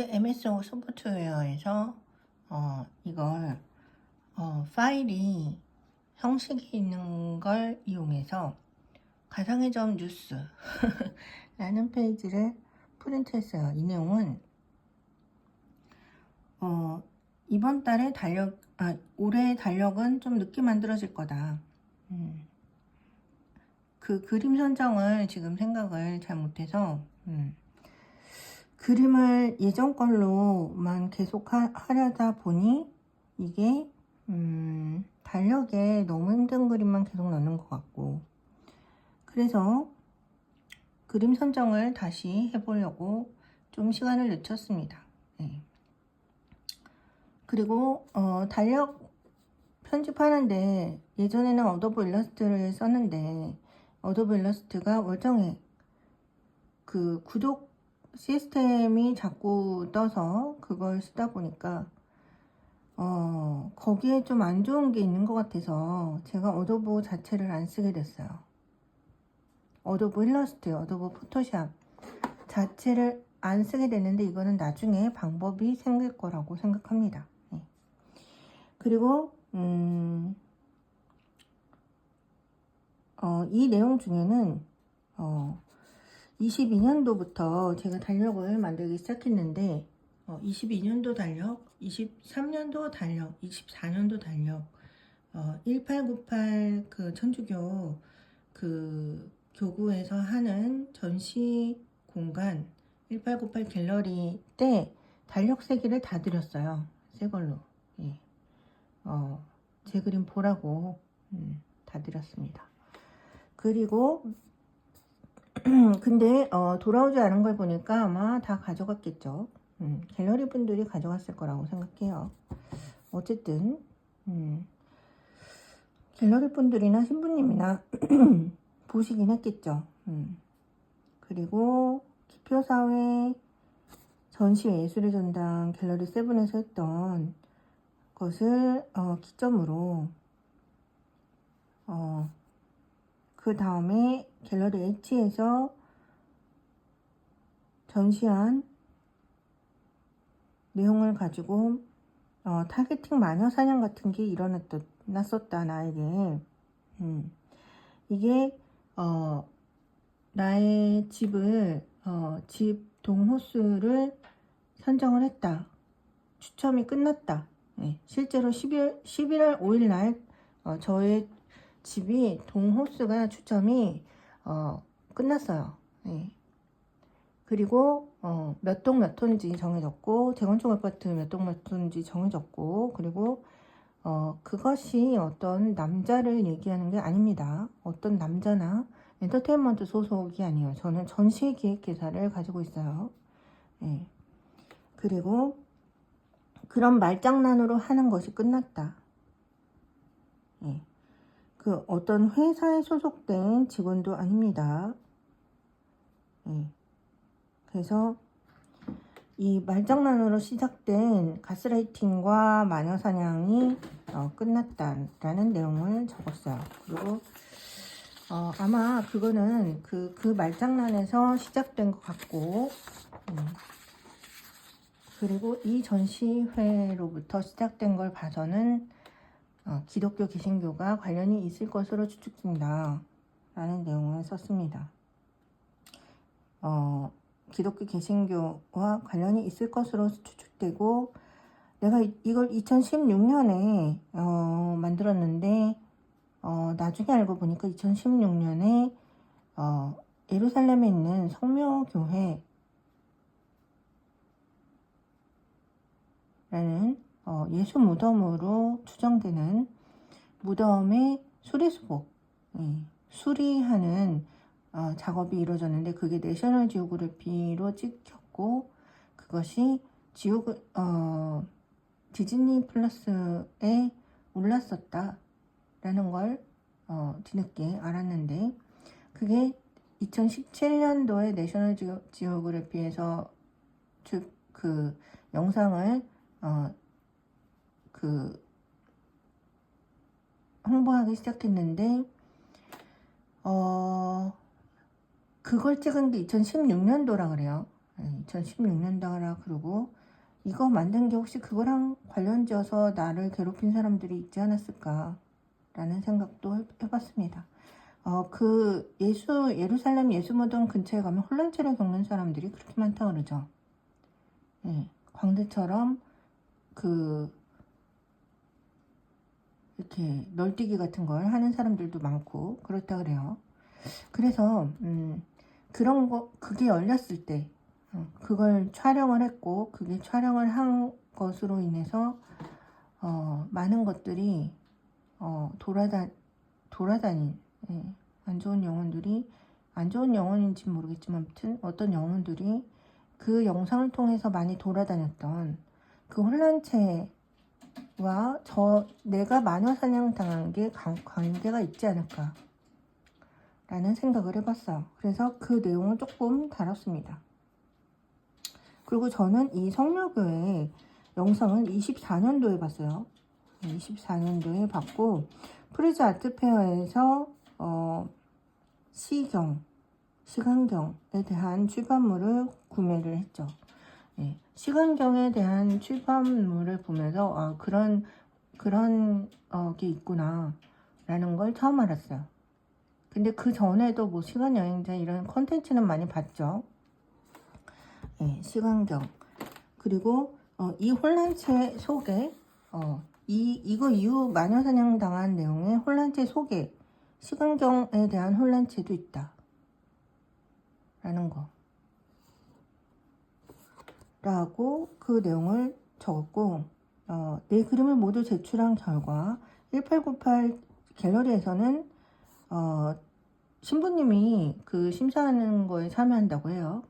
MS 소프트웨어에서 이걸 파일이 형식이 있는 걸 이용해서 가상의 점 뉴스 라는 페이지를 프린트했어요. 이 내용은 이번 달에 올해의 달력은 좀 늦게 만들어질 거다. 그 그림 선정을 지금 생각을 잘 못해서 그림을 예전 걸로만 계속 하려다 보니 이게 달력에 너무 힘든 그림만 계속 넣는 것 같고, 그래서 그림 선정을 다시 해보려고 좀 시간을 늦췄습니다. 네. 그리고 달력 편집하는데 예전에는 어도브 일러스트를 썼는데 어도브 일러스트가 월정액 그 구독 시스템이 자꾸 떠서 그걸 쓰다 보니까 거기에 좀 안 좋은 게 있는 것 같아서 제가 어도브 자체를 안 쓰게 됐어요. 어도브 일러스트, 어도브 포토샵 자체를 안 쓰게 됐는데 이거는 나중에 방법이 생길 거라고 생각합니다. 네. 그리고 이 내용 중에는 22년도부터 제가 달력을 만들기 시작했는데 22년도 달력, 23년도 달력, 24년도 달력, 1898 그 천주교 그 교구에서 하는 전시 공간 1898 갤러리 때 달력 3개를 다 드렸어요. 새 걸로. 예. 제 그림 보라고 다 드렸습니다. 그리고 근데 돌아오지 않은 걸 보니까 아마 다 가져갔겠죠. 갤러리 분들이 가져갔을 거라고 생각해요. 어쨌든 갤러리 분들이나 신부님이나 보시긴 했겠죠. 그리고 기표사회 전시예술의 전당 갤러리 7에서 했던 것을 기점으로 그 다음에 갤러리 H에서 전시한 내용을 가지고 타겟팅 마녀 사냥 같은 게 일어났었다 나에게. 이게 나의 집을 집 동호수를 선정을 했다. 추첨이 끝났다. 네, 실제로 11월 5일 날 저의 집이 동호수가 추첨이 끝났어요. 네. 그리고 몇 동 몇 호인지 정해졌고 재건축 아파트 몇 동 몇 호인지 정해졌고, 그리고 그것이 어떤 남자를 얘기하는 게 아닙니다. 어떤 남자나 엔터테인먼트 소속이 아니에요. 저는 전시기획회사를 가지고 있어요. 네. 그리고 그런 말장난으로 하는 것이 끝났다. 네. 그 어떤 회사에 소속된 직원도 아닙니다. 네. 그래서 이 말장난으로 시작된 가스라이팅과 마녀사냥이 끝났다라는 내용을 적었어요. 그리고 아마 그거는 그 말장난에서 시작된 것 같고, 그리고 이 전시회로부터 시작된 걸 봐서는 기독교 개신교가 관련이 있을 것으로 추측된다 라는 내용을 썼습니다. 기독교 개신교와 관련이 있을 것으로 추측되고, 내가 이걸 2016년에 만들었는데 나중에 알고 보니까 2016년에 예루살렘에 있는 성묘교회라는 예수 무덤으로 추정되는 무덤의 수리수복, 수리하는 작업이 이루어졌는데 그게 내셔널 지오그래피로 찍혔고, 그것이 디즈니 플러스에 올랐었다 라는 걸 뒤늦게 알았는데, 그게 2017년도에 내셔널 지오그래피에서 그 영상을 홍보하기 시작했는데 그걸 찍은 게 2016년도라 그래요. 2016년도라 그러고 이거 만든 게 혹시 그거랑 관련지어서 나를 괴롭힌 사람들이 있지 않았을까 라는 생각도 해봤습니다. 그 예루살렘 예수무덤 근처에 가면 혼란체를 겪는 사람들이 그렇게 많다 그러죠. 광대처럼 이렇게 널뛰기 같은 걸 하는 사람들도 많고 그렇다 그래요. 그래서 그게 열렸을 때 그걸 촬영을 했고 그게 촬영을 한 것으로 인해서 많은 것들이 돌아다닌 안 좋은 영혼들이 안 좋은 영혼인지 모르겠지만 아무튼 어떤 영혼들이 그 영상을 통해서 많이 돌아다녔던 그 혼란체와 내가 마녀 사냥 당한 게 관계가 있지 않을까 라는 생각을 해봤어요. 그래서 그 내용을 조금 다뤘습니다. 그리고 저는 이 성녀교회 영상을 24년도에 봤어요. 24년도에 봤고 프리즈 아트페어에서 시간경에 대한 출판물을 구매를 했죠. 시간경에 대한 출판물을 보면서 그런 게 있구나 라는 걸 처음 알았어요. 근데 그 전에도 뭐 시간여행자 이런 컨텐츠는 많이 봤죠. 시간경. 그리고 이 혼란체 속에 이거 이후 마녀사냥 당한 내용의 혼란체 속에 시간경에 대한 혼란체도 있다 라는 거 라고 그 내용을 적었고 내 그림을 모두 제출한 결과 1898 갤러리에서는 신부님이 그 심사하는 거에 참여한다고 해요.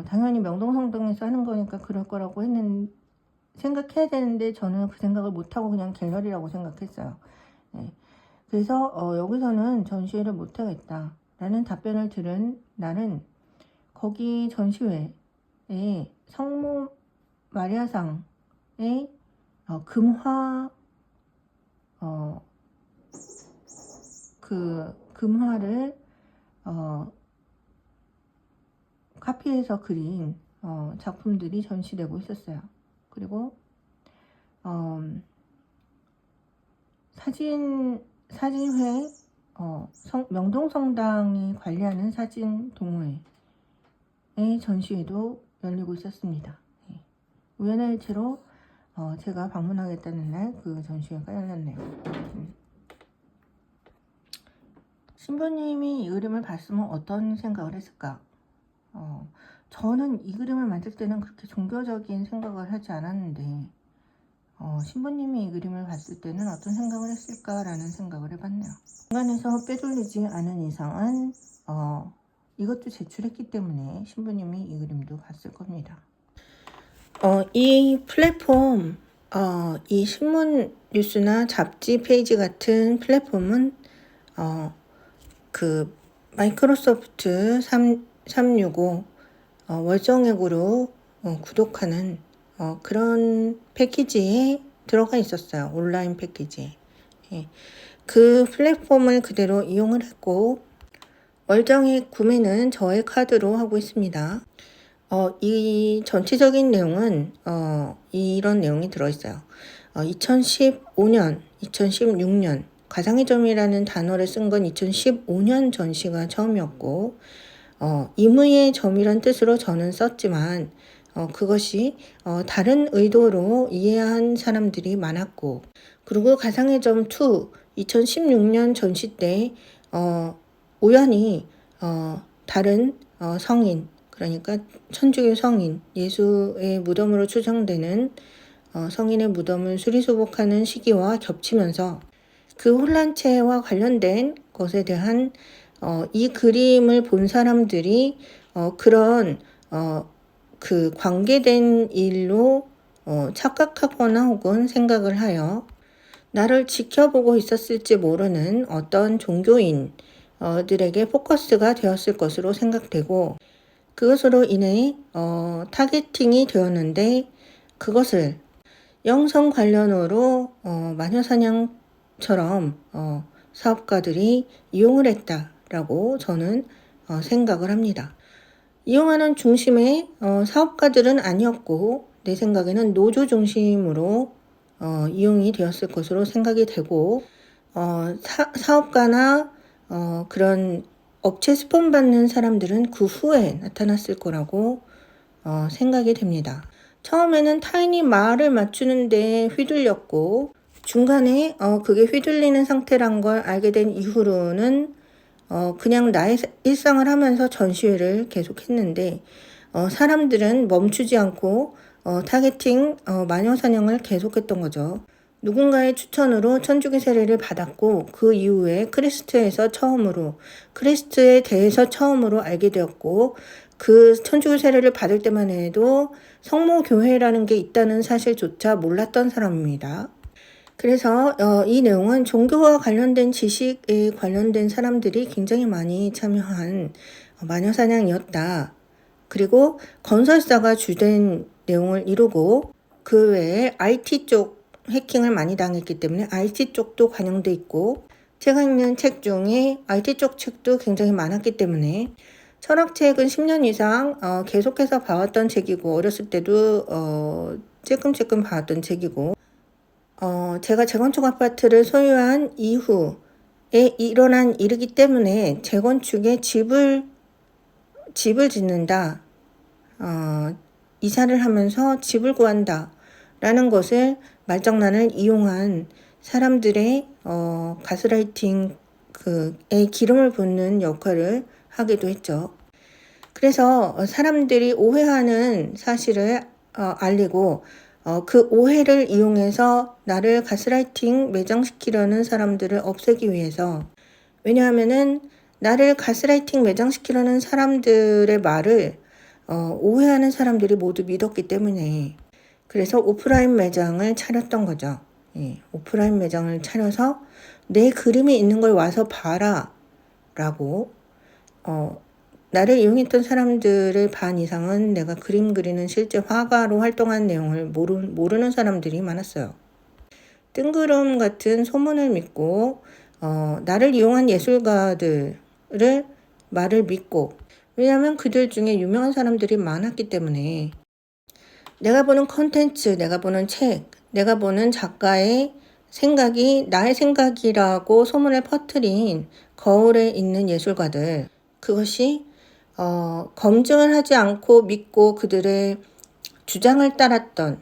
당연히 명동성당에서 하는 거니까 그럴 거라고 생각해야 되는데 저는 그 생각을 못하고 그냥 갤러리라고 생각했어요. 그래서 여기서는 전시회를 못하겠다 라는 답변을 들은 나는 거기 전시회에 성모 마리아상의 금화 금화를 카피해서 그린 작품들이 전시되고 있었어요. 그리고 사진회 명동성당이 관리하는 사진 동호회의 전시회도 열리고 있었습니다. 우연의 일치로 제가 방문하겠다는 날 그 전시회가 열렸네요. 신부님이 이 그림을 봤으면 어떤 생각을 했을까? 저는 이 그림을 만들 때는 그렇게 종교적인 생각을 하지 않았는데 신부님이 이 그림을 봤을 때는 어떤 생각을 했을까라는 생각을 해봤네요. 중간에서 빼돌리지 않은 이상은 이것도 제출했기 때문에 신부님이 이 그림도 봤을 겁니다. 이 플랫폼, 이 신문 뉴스나 잡지 페이지 같은 플랫폼은 그 마이크로소프트 365 월정액으로 구독하는 그런 패키지에 들어가 있었어요. 온라인 패키지에. 그 플랫폼을 그대로 이용을 했고 월정액 구매는 저의 카드로 하고 있습니다. 이 전체적인 내용은 이런 내용이 들어있어요. 2015년, 2016년 가상의 점이라는 단어를 쓴 건 2015년 전시가 처음이었고 임의의 점이란 뜻으로 저는 썼지만 그것이 다른 의도로 이해한 사람들이 많았고 그리고 가상의 점 2 2016년 전시 때 우연히 다른 성인 그러니까 천주교 성인 예수의 무덤으로 추정되는 성인의 무덤을 수리수복하는 시기와 겹치면서 그 혼란체와 관련된 것에 대한 이 그림을 본 사람들이 그런 그 관계된 일로 착각하거나 혹은 생각을 하여 나를 지켜보고 있었을지 모르는 어떤 종교인들에게 포커스가 되었을 것으로 생각되고 그것으로 인해 타겟팅이 되었는데 그것을 영성 관련으로 마녀사냥처럼 사업가들이 이용을 했다라고 저는 생각을 합니다. 이용하는 중심의 사업가들은 아니었고 내 생각에는 노조 중심으로 이용이 되었을 것으로 생각이 되고 사업가나 그런 업체 스폰 받는 사람들은 그 후에 나타났을 거라고 생각이 됩니다. 처음에는 타인이 말을 맞추는데 휘둘렸고 중간에 그게 휘둘리는 상태란 걸 알게 된 이후로는 그냥 나의 일상을 하면서 전시회를 계속했는데 사람들은 멈추지 않고 타겟팅 마녀사냥을 계속했던 거죠. 누군가의 추천으로 천주교 세례를 받았고 그 이후에 크리스트에 대해서 처음으로 알게 되었고 그 천주교 세례를 받을 때만 해도 성모교회라는 게 있다는 사실조차 몰랐던 사람입니다. 그래서 이 내용은 종교와 관련된 지식에 관련된 사람들이 굉장히 많이 참여한 마녀사냥이었다. 그리고 건설사가 주된 내용을 이루고 그 외에 IT 쪽 해킹을 많이 당했기 때문에 IT 쪽도 관영돼 있고 제가 읽는 책 중에 IT 쪽 책도 굉장히 많았기 때문에 철학책은 10년 이상 계속해서 봐왔던 책이고 어렸을 때도 찔끔찔끔 봐왔던 책이고 제가 재건축 아파트를 소유한 이후에 일어난 일이기 때문에 재건축에 집을 짓는다, 이사를 하면서 집을 구한다 라는 것을 말장난을 이용한 사람들의 가스라이팅에 기름을 붓는 역할을 하기도 했죠. 그래서 사람들이 오해하는 사실을 알리고 그 오해를 이용해서 나를 가스라이팅 매장시키려는 사람들을 없애기 위해서, 왜냐하면은 나를 가스라이팅 매장시키려는 사람들의 말을 오해하는 사람들이 모두 믿었기 때문에 그래서 오프라인 매장을 차렸던 거죠. 오프라인 매장을 차려서 내 그림이 있는 걸 와서 봐라 라고 나를 이용했던 사람들의 반 이상은 내가 그림 그리는 실제 화가로 활동한 내용을 모르는 사람들이 많았어요. 뜬구름 같은 소문을 믿고 나를 이용한 예술가들을 말을 믿고, 왜냐하면 그들 중에 유명한 사람들이 많았기 때문에 내가 보는 컨텐츠, 내가 보는 책, 내가 보는 작가의 생각이 나의 생각이라고 소문을 퍼뜨린 거울에 있는 예술가들, 그것이 검증을 하지 않고 믿고 그들의 주장을 따랐던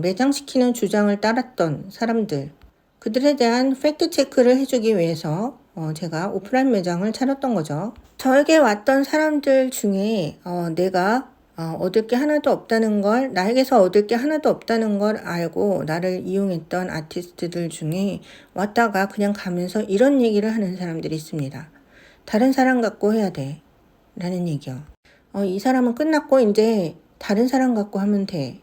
매장시키는 주장을 따랐던 사람들, 그들에 대한 팩트 체크를 해주기 위해서 제가 오프라인 매장을 차렸던 거죠. 저에게 왔던 사람들 중에 내가 얻을 게 하나도 없다는 걸, 나에게서 얻을 게 하나도 없다는 걸 알고 나를 이용했던 아티스트들 중에 왔다가 그냥 가면서 이런 얘기를 하는 사람들이 있습니다. 다른 사람 같고 해야 돼 라는 얘기요. 이 사람은 끝났고 이제 다른 사람 갖고 하면 돼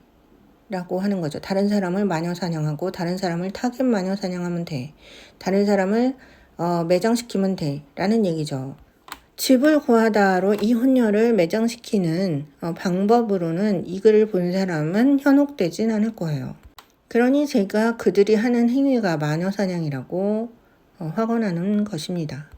라고 하는 거죠. 다른 사람을 마녀 사냥하고 다른 사람을 타겟 마녀 사냥하면 돼. 다른 사람을 매장시키면 돼 라는 얘기죠. 집을 구하다로 이 혼혈을 매장시키는 방법으로는 이 글을 본 사람은 현혹되진 않을 거예요. 그러니 제가 그들이 하는 행위가 마녀 사냥이라고 확언하는 것입니다.